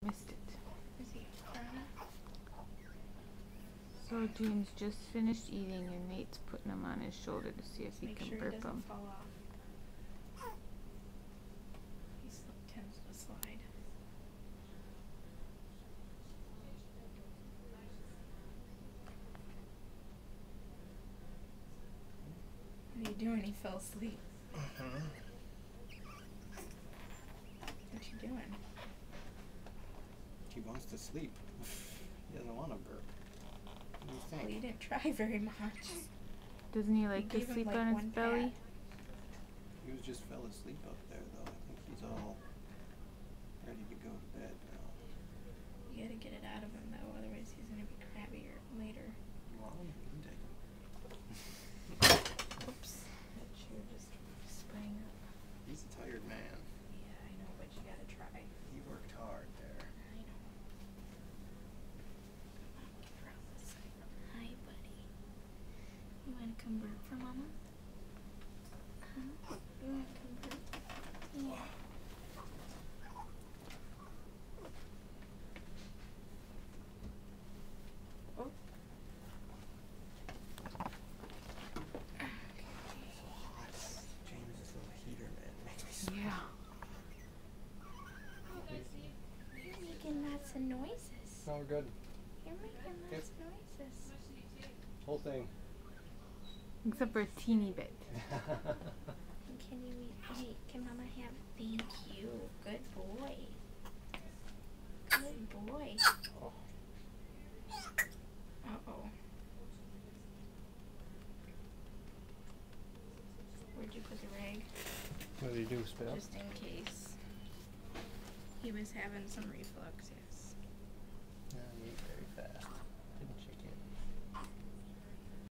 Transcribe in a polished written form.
Missed it. Is he crying? So James just finished eating and Nate's putting him on his shoulder to see if he can burp him. Make sure he doesn't fall off. He tends to slide. What are you doing? He fell asleep. What you doing? He wants to sleep. He doesn't want to burp. What do you think? Well, you didn't try very much. Doesn't he like to sleep on his belly? He was just fell asleep up there though. I think he's all ready to go to bed now. You gotta get it out of him though, otherwise he's gonna be crabbier later. Well, you can take him. Oops. That shoe just sprang up. He's a tired man. Yeah, I know, but you gotta try. He worked hard there. I know. Hi, buddy. You wanna come burp for Mama? Huh? You wanna come burp? Yeah. Oh. James is a little heater, man. Makes me sweat. Yeah. You're making lots of noises. Oh, we're good. You're making lots of noises. Whole thing. Except for a teeny bit. Can you eat? Hey, can Mama have? Thank you. Good boy. Good boy. Oh. Uh-oh. Where'd you put the rag? What did he do? Spit out? Just in case. He was having some reflux, yeah.